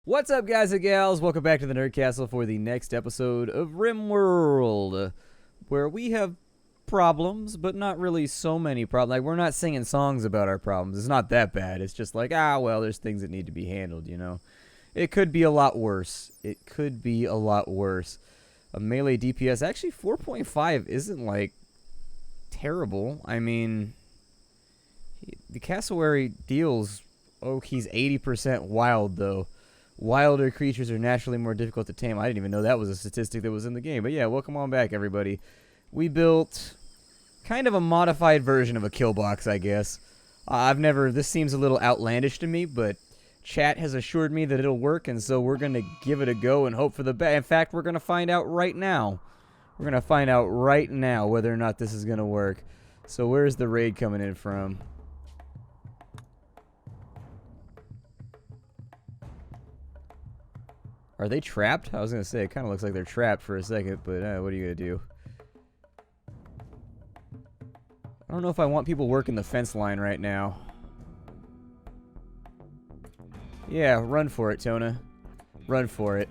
What's up, guys and gals? Welcome back to the Nerd Castle for the next episode of Rimworld, where we have problems, but not really so many problems. Like, we're not singing songs about our problems. It's not that bad. It's just like, well, there's things that need to be handled, you know? It could be a lot worse. It could be a lot worse. A melee DPS, actually 4.5 isn't, like, terrible. I mean, the cassowary deals, he's 80% wild, though. Wilder creatures are naturally more difficult to tame. I didn't even know that was a statistic that was in the game. But yeah, welcome on back, everybody. We built kind of a modified version of a Killbox, I guess. This seems a little outlandish to me, but chat has assured me that it'll work, and so we're going to give it a go and hope for the best. In fact, we're going to find out right now. We're going to find out right now whether or not this is going to work. So where's the raid coming in from? Are they trapped? I was going to say, it kind of looks like they're trapped for a second, but what are you going to do? I don't know if I want people working the fence line right now. Yeah, run for it, Tona. Run for it.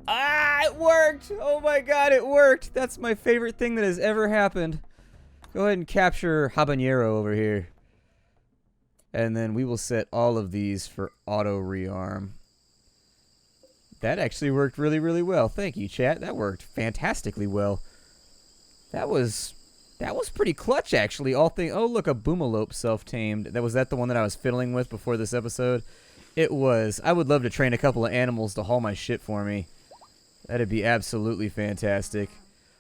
Ah, it worked! Oh my god, it worked! That's my favorite thing that has ever happened. Go ahead and capture Habanero over here. And then we will set all of these for auto rearm. That actually worked really, really well. Thank you, chat. That worked fantastically well. That was pretty clutch, actually. Oh, look, a Boomalope self-tamed. Was that the one that I was fiddling with before this episode? It was. I would love to train a couple of animals to haul my shit for me. That'd be absolutely fantastic.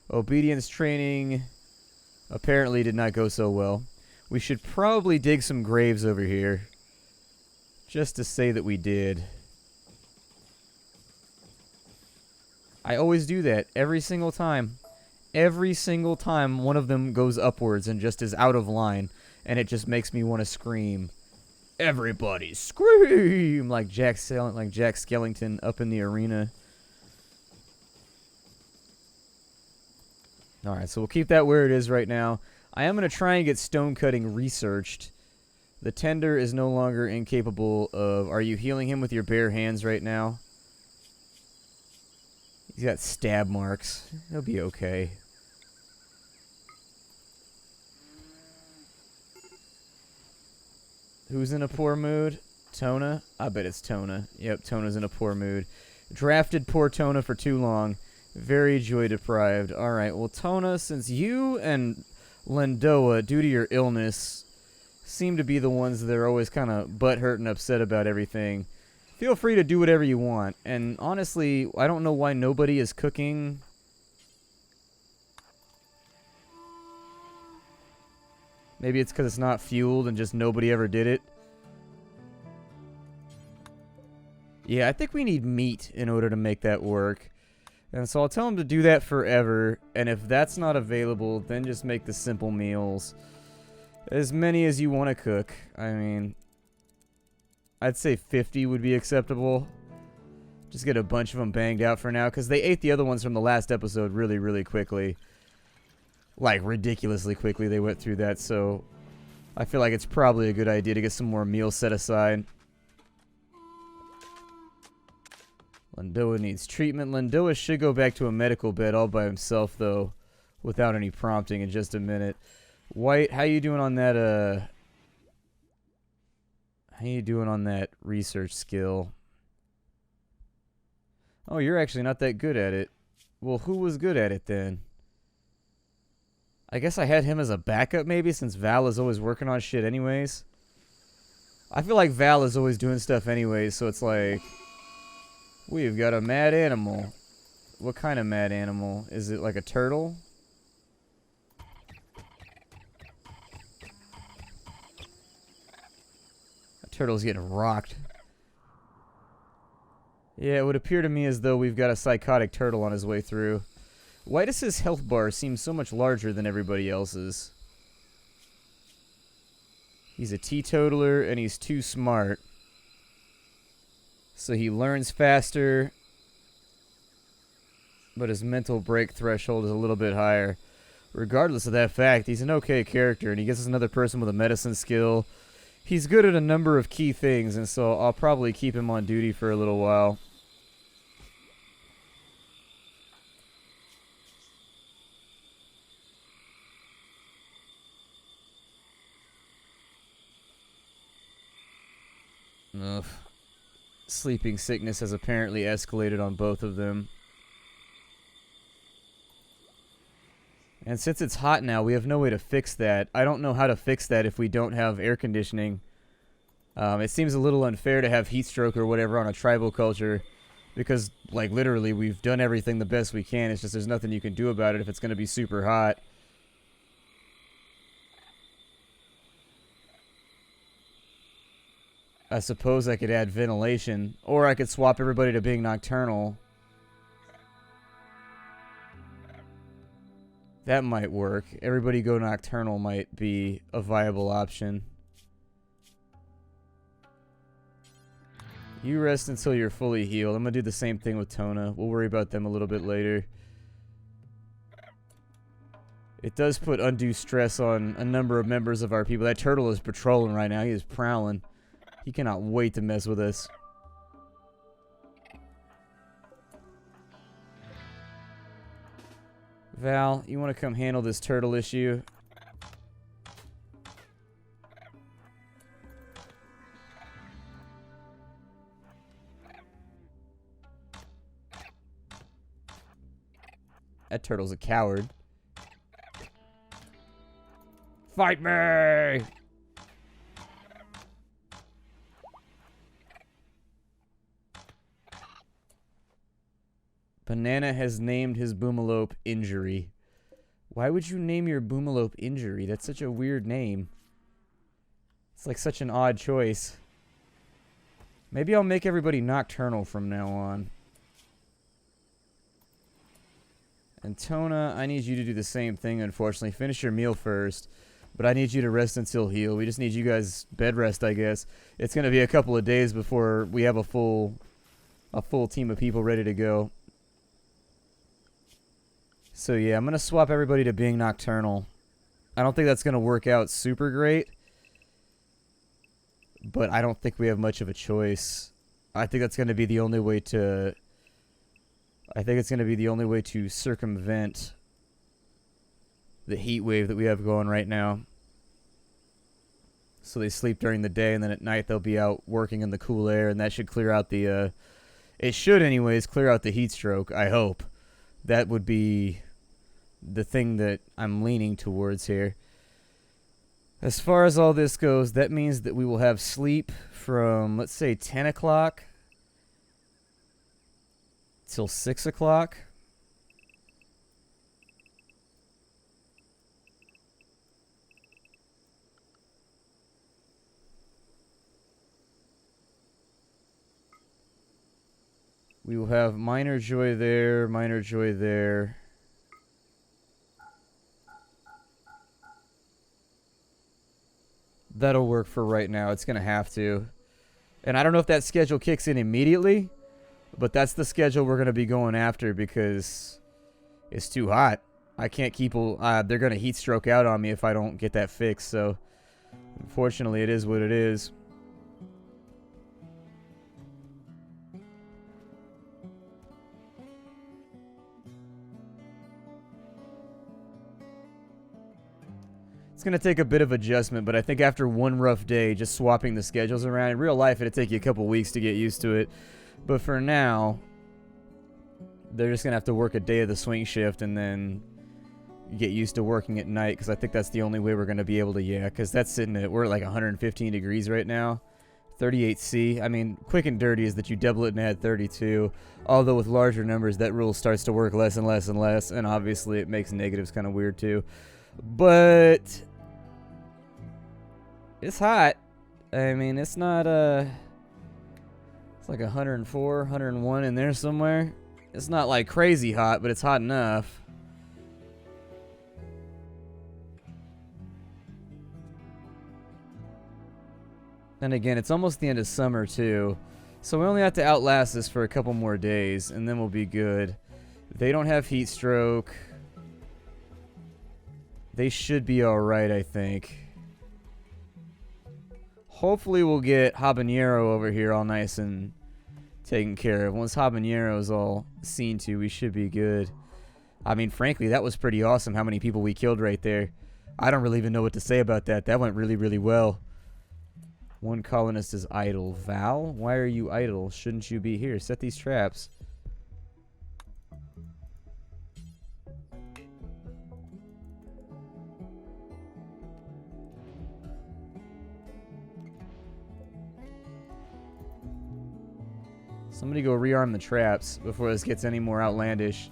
Obedience training apparently did not go so well. We should probably dig some graves over here, just to say that we did. I always do that every single time. Every single time one of them goes upwards and just is out of line, and it just makes me want to scream. Everybody scream like Jack Skellington up in the arena. Alright, so we'll keep that where it is right now. I am going to try and get stone cutting researched. The tender is no longer incapable of... Are you healing him with your bare hands right now? He's got stab marks. He'll be okay. Who's in a poor mood? Tona? I bet it's Tona. Yep, Tona's in a poor mood. Drafted poor Tona for too long. Very joy deprived. Alright, well, Tona, since you and Lendoa, due to your illness, seem to be the ones that are always kind of butthurt and upset about everything, feel free to do whatever you want. And honestly, I don't know why nobody is cooking. Maybe it's because it's not fueled and just nobody ever did it. Yeah, I think we need meat in order to make that work. And so I'll tell them to do that forever. And if that's not available, then just make the simple meals. As many as you want to cook. I mean... I'd say 50 would be acceptable. Just get a bunch of them banged out for now, because they ate the other ones from the last episode really, really quickly. Like, ridiculously quickly they went through that, so I feel like it's probably a good idea to get some more meals set aside. Lendoa needs treatment. Lendoa should go back to a medical bed all by himself, though, without any prompting in just a minute. White, how you doing on that, How you doing on that research skill? Oh, you're actually not that good at it. Well, who was good at it then? I guess I had him as a backup maybe, since Val is always working on shit anyways. I feel like Val is always doing stuff anyways, so it's like... We've got a mad animal. What kind of mad animal? Is it like a turtle? Turtle's getting rocked. Yeah, it would appear to me as though we've got a psychotic turtle on his way through. Whitus's health bar seems so much larger than everybody else's. He's a teetotaler and he's too smart. So he learns faster, but his mental break threshold is a little bit higher. Regardless of that fact, he's an okay character, and he gets us another person with a medicine skill. He's good at a number of key things, and so I'll probably keep him on duty for a little while. Ugh. Sleeping sickness has apparently escalated on both of them. And since it's hot now, we have no way to fix that. I don't know how to fix that if we don't have air conditioning. It seems a little unfair to have heat stroke or whatever on a tribal culture because, like, literally we've done everything the best we can. It's just there's nothing you can do about it if it's going to be super hot. I suppose I could add ventilation, or I could swap everybody to being nocturnal. That might work. Everybody go nocturnal might be a viable option. You rest until you're fully healed. I'm going to do the same thing with Tona. We'll worry about them a little bit later. It does put undue stress on a number of members of our people. That turtle is patrolling right now. He is prowling. He cannot wait to mess with us. Val, you want to come handle this turtle issue? That turtle's a coward. Fight me! Banana has named his boomalope Injury. Why would you name your boomalope Injury? That's such a weird name. It's like such an odd choice. Maybe I'll make everybody nocturnal from now on. And Tona, I need you to do the same thing, unfortunately. Finish your meal first. But I need you to rest until heal. We just need you guys bed rest, I guess. It's going to be a couple of days before we have a full team of people ready to go. So yeah, I'm going to swap everybody to being nocturnal. I don't think that's going to work out super great. But I don't think we have much of a choice. I think that's going to be the only way to... I think it's going to be the only way to circumvent the heat wave that we have going right now. So they sleep during the day, and then at night they'll be out working in the cool air, and that should clear out the... it should anyways clear out the heat stroke, I hope. That would be the thing that I'm leaning towards here. As far as all this goes, that means that we will have sleep from, let's say, 10 o'clock till 6 o'clock. We will have Minor Joy there, Minor Joy there. That'll work for right now. It's going to have to. And I don't know if that schedule kicks in immediately, but that's the schedule we're going to be going after because it's too hot. I can't keep... they're going to heat stroke out on me if I don't get that fixed. So, unfortunately, it is what it is. It's going to take a bit of adjustment, but I think after one rough day, just swapping the schedules around, in real life, it'd take you a couple weeks to get used to it. But for now, they're just going to have to work a day of the swing shift and then get used to working at night, because I think that's the only way we're going to be able to, because that's sitting at, we're at like 115 degrees right now. 38C. I mean, quick and dirty is that you double it and add 32. Although with larger numbers, that rule starts to work less and less and less, and obviously it makes negatives kind of weird too. But it's hot. I mean, it's not it's like 104, 101 in there somewhere. It's not like crazy hot, but it's hot enough. And again, it's almost the end of summer too. So we only have to outlast this for a couple more days, and then we'll be good. They don't have heat stroke. They should be alright, I think. Hopefully we'll get Habanero over here all nice and taken care of. Once Habanero's all seen to, we should be good. I mean, frankly, that was pretty awesome how many people we killed right there. I don't really even know what to say about that. That went really, really well. One colonist is idle. Val, why are you idle? Shouldn't you be here? Set these traps. Somebody go rearm the traps before this gets any more outlandish.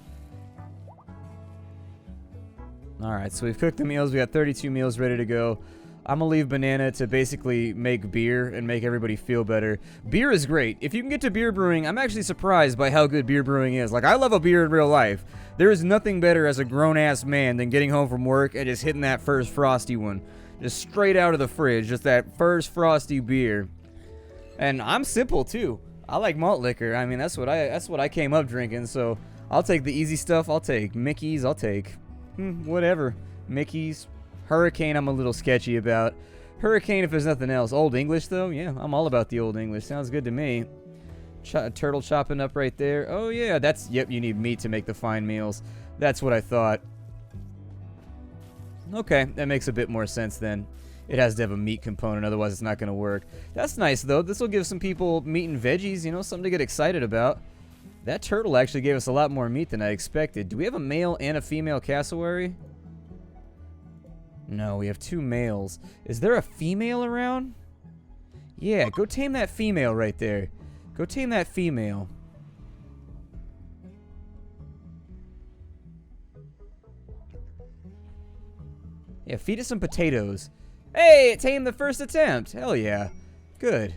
Alright, so we've cooked the meals. We got 32 meals ready to go. I'm going to leave Banana to basically make beer and make everybody feel better. Beer is great. If you can get to beer brewing, I'm actually surprised by how good beer brewing is. Like, I love a beer in real life. There is nothing better as a grown-ass man than getting home from work and just hitting that first frosty one. Just straight out of the fridge. Just that first frosty beer. And I'm simple, too. I like malt liquor. I mean, that's what I came up drinking, so I'll take the easy stuff. I'll take Mickey's. I'll take whatever. Mickey's. Hurricane I'm a little sketchy about. Hurricane if there's nothing else. Old English, though? Yeah, I'm all about the Old English. Sounds good to me. Turtle chopping up right there. Oh, yeah, that's... Yep, you need meat to make the fine meals. That's what I thought. Okay, that makes a bit more sense then. It has to have a meat component, otherwise it's not going to work. That's nice, though. This will give some people meat and veggies, you know, something to get excited about. That turtle actually gave us a lot more meat than I expected. Do we have a male and a female cassowary? No, we have 2 males. Is there a female around? Yeah, go tame that female right there. Go tame that female. Yeah, feed it some potatoes. Hey, it tamed the first attempt. Hell yeah. Good.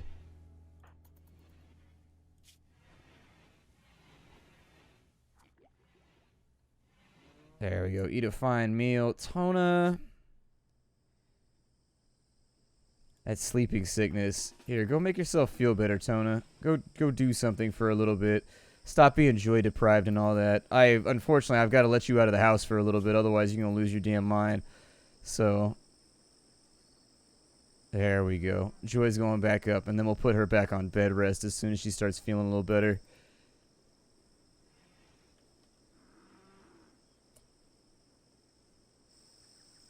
There we go. Eat a fine meal. Tona. That's sleeping sickness. Here, go make yourself feel better, Tona. Go do something for a little bit. Stop being joy deprived and all that. Unfortunately, I've got to let you out of the house for a little bit. Otherwise, you're going to lose your damn mind. So... There we go. Joy's going back up, and then we'll put her back on bed rest as soon as she starts feeling a little better.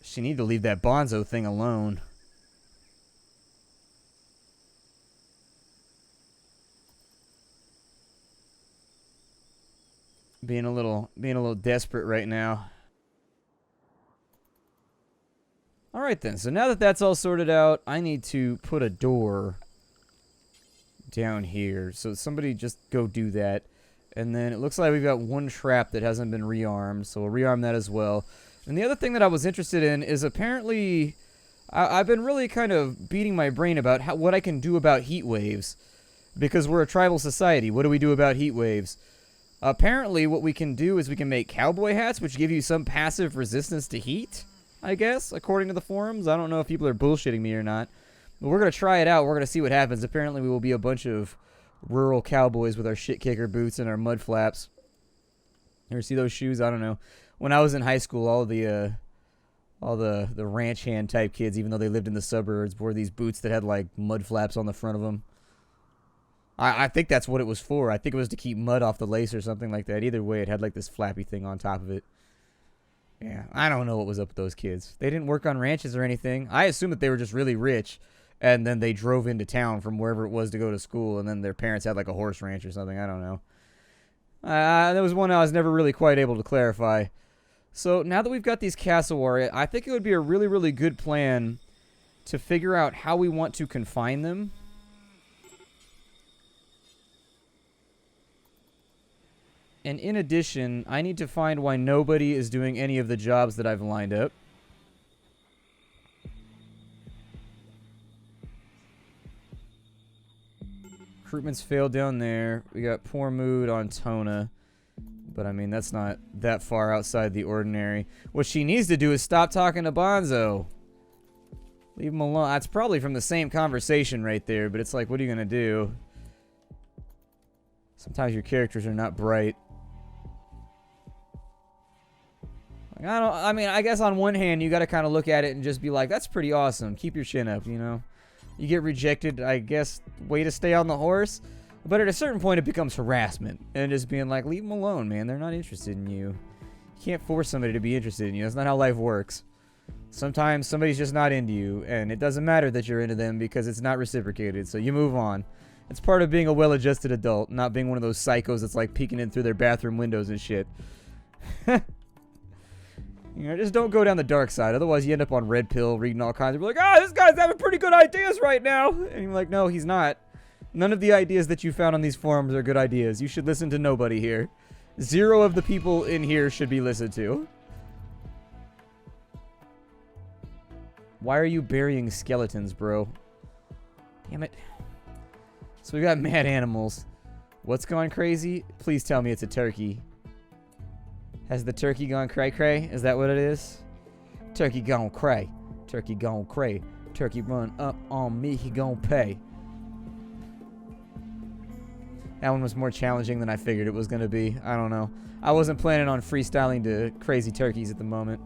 She need to leave that bonzo thing alone. Being a little desperate right now. Alright then, so now that that's all sorted out, I need to put a door down here. So somebody just go do that. And then it looks like we've got 1 trap that hasn't been rearmed, so we'll rearm that as well. And the other thing that I was interested in is apparently... I've been really kind of beating my brain about what I can do about heat waves. Because we're a tribal society, what do we do about heat waves? Apparently what we can do is we can make cowboy hats, which give you some passive resistance to heat. I guess, according to the forums. I don't know if people are bullshitting me or not. But we're going to try it out. We're going to see what happens. Apparently, we will be a bunch of rural cowboys with our shit-kicker boots and our mud flaps. Ever see those shoes? I don't know. When I was in high school, all the ranch hand type kids, even though they lived in the suburbs, wore these boots that had, like, mud flaps on the front of them. I think that's what it was for. I think it was to keep mud off the lace or something like that. Either way, it had, like, this flappy thing on top of it. Yeah, I don't know what was up with those kids. They didn't work on ranches or anything. I assume that they were just really rich, and then they drove into town from wherever it was to go to school, and then their parents had like a horse ranch or something. I don't know. There was one I was never really quite able to clarify. So now that we've got these cassowary, I think it would be a really, really good plan to figure out how we want to confine them. And in addition, I need to find why nobody is doing any of the jobs that I've lined up. Recruitment's failed down there. We got poor mood on Tona. But I mean, that's not that far outside the ordinary. What she needs to do is stop talking to Bonzo. Leave him alone. That's probably from the same conversation right there, but it's like, what are you going to do? Sometimes your characters are not bright. I mean, I guess on one hand, you got to kind of look at it and just be like, that's pretty awesome. Keep your chin up, you know? You get rejected, I guess, way to stay on the horse. But at a certain point, it becomes harassment. And just being like, leave them alone, man. They're not interested in you. You can't force somebody to be interested in you. That's not how life works. Sometimes somebody's just not into you, and it doesn't matter that you're into them because it's not reciprocated, so you move on. It's part of being a well-adjusted adult, not being one of those psychos that's like peeking in through their bathroom windows and shit. You know, just don't go down the dark side, otherwise you end up on red pill reading all kinds of like, this guy's having pretty good ideas right now, and you're like, no, he's not. None of the ideas that you found on these forums are good ideas. You should listen to nobody here. 0 of the people in here should be listened to. Why are you burying skeletons, bro? Damn it. So we got mad animals. What's gone crazy? Please tell me it's a turkey. Has the turkey gone cray-cray? Is that what it is? Turkey gone cray. Turkey gone cray. Turkey run up on me, he gon' pay. That one was more challenging than I figured it was going to be. I don't know. I wasn't planning on freestyling to crazy turkeys at the moment.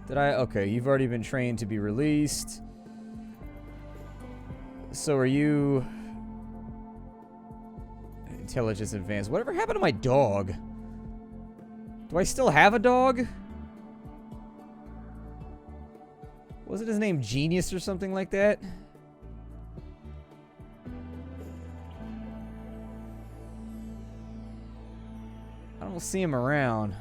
Did I? Okay, you've already been trained to be released. So are you... Intelligence advanced. Whatever happened to my dog? Do I still have a dog? Wasn't his name Genius or something like that? I don't see him around.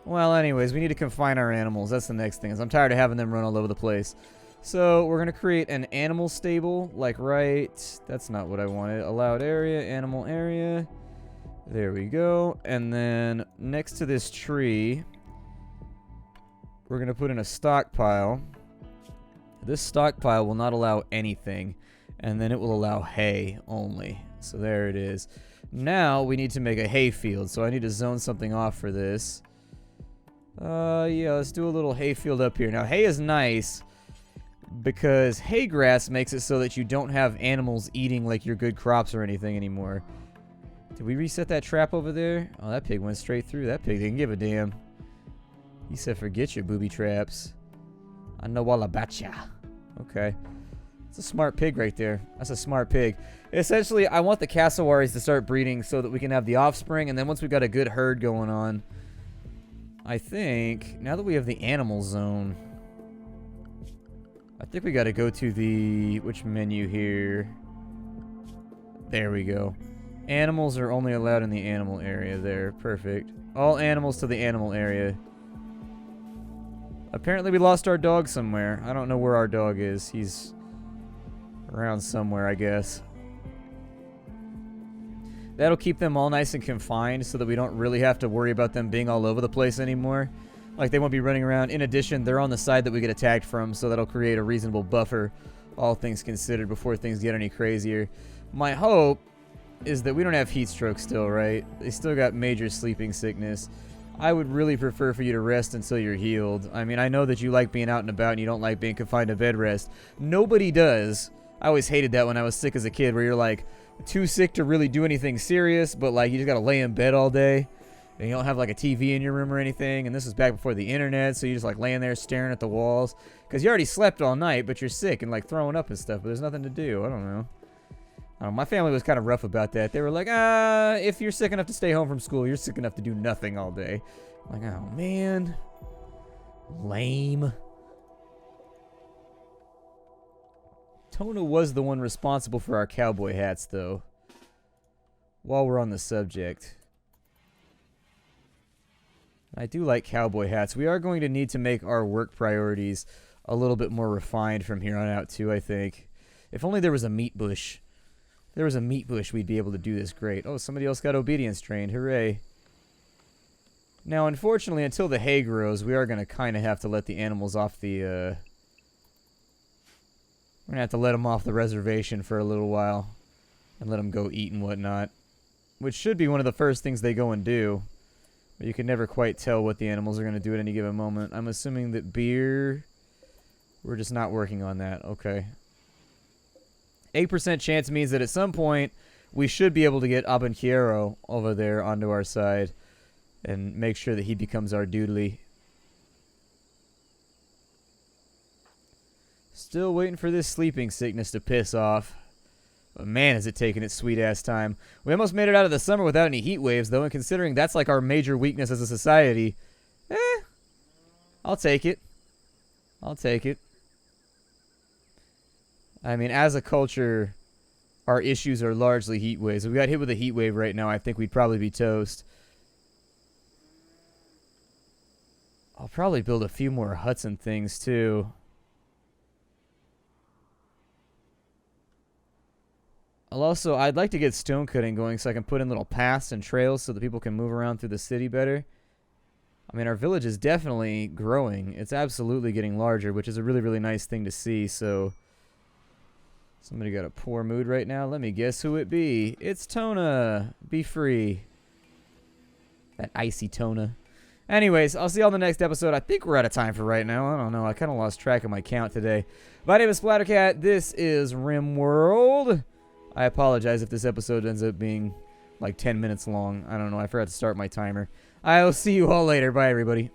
Well, anyways, we need to confine our animals. That's the next thing. Is I'm tired of having them run all over the place. So we're going to create an animal stable, like right... That's not what I wanted. Allowed area, animal area. There we go. And then next to this tree, we're going to put in a stockpile. This stockpile will not allow anything. And then it will allow hay only. So there it is. Now we need to make a hay field. So I need to zone something off for this. Yeah, let's do a little hay field up here. Now, hay is nice because hay grass makes it so that you don't have animals eating like your good crops or anything anymore. Did we reset that trap over there? Oh, that pig went straight through. That pig didn't give a damn. He said, forget your booby traps. I know all about ya. Okay. It's a smart pig right there. That's a smart pig. Essentially, I want the cassowaries to start breeding so that we can have the offspring, and then once we've got a good herd going on, I think, now that we have the animal zone, I think we got to go to the, which menu here? There we go. Animals are only allowed in the animal area there. Perfect. All animals to the animal area. Apparently we lost our dog somewhere. I don't know where our dog is. He's around somewhere, I guess. That'll keep them all nice and confined so that we don't really have to worry about them being all over the place anymore. Like, they won't be running around. In addition, they're on the side that we get attacked from, so that'll create a reasonable buffer, all things considered, before things get any crazier. My hope is that we don't have heat stroke still, right? They still got major sleeping sickness. I would really prefer for you to rest until you're healed. I mean, I know that you like being out and about and you don't like being confined to bed rest. Nobody does. I always hated that when I was sick as a kid, where you're like too sick to really do anything serious, but like you just gotta lay in bed all day and you don't have like a TV in your room or anything. And this was back before the internet, so you're just like laying there staring at the walls because you already slept all night, but you're sick and like throwing up and stuff, but there's nothing to do. I don't know. My family was kind of rough about that. They were like, if you're sick enough to stay home from school, you're sick enough to do nothing all day. I'm like, oh man, lame. Tona was the one responsible for our cowboy hats, though. While we're on the subject, I do like cowboy hats. We are going to need to make our work priorities a little bit more refined from here on out, too, I think. If only there was a meat bush. If there was a meat bush, we'd be able to do this great. Oh, somebody else got obedience trained. Hooray. Now, unfortunately, until the hay grows, we are going to kind of have to let the animals off the, we're going to have to let them off the reservation for a little while and let them go eat and whatnot, which should be one of the first things they go and do. But you can never quite tell what the animals are going to do at any given moment. I'm assuming that beer, we're just not working on that. Okay. 8% chance means that at some point we should be able to get Abanquiero over there onto our side and make sure that he becomes our doodly. Still waiting for this sleeping sickness to piss off. But man, is it taking its sweet-ass time. We almost made it out of the summer without any heat waves, though, and considering that's like our major weakness as a society, I'll take it. I'll take it. I mean, as a culture, our issues are largely heat waves. If we got hit with a heat wave right now, I think we'd probably be toast. I'll probably build a few more huts and things, too. I'd like to get stone cutting going so I can put in little paths and trails so that people can move around through the city better. I mean, our village is definitely growing. It's absolutely getting larger, which is a really, really nice thing to see, so... Somebody got a poor mood right now. Let me guess who it be. It's Tona. Be free. That icy Tona. Anyways, I'll see you on the next episode. I think we're out of time for right now. I don't know. I kind of lost track of my count today. My name is Splattercat. This is Rimworld. I apologize if this episode ends up being like 10 minutes long. I don't know. I forgot to start my timer. I'll see you all later. Bye, everybody.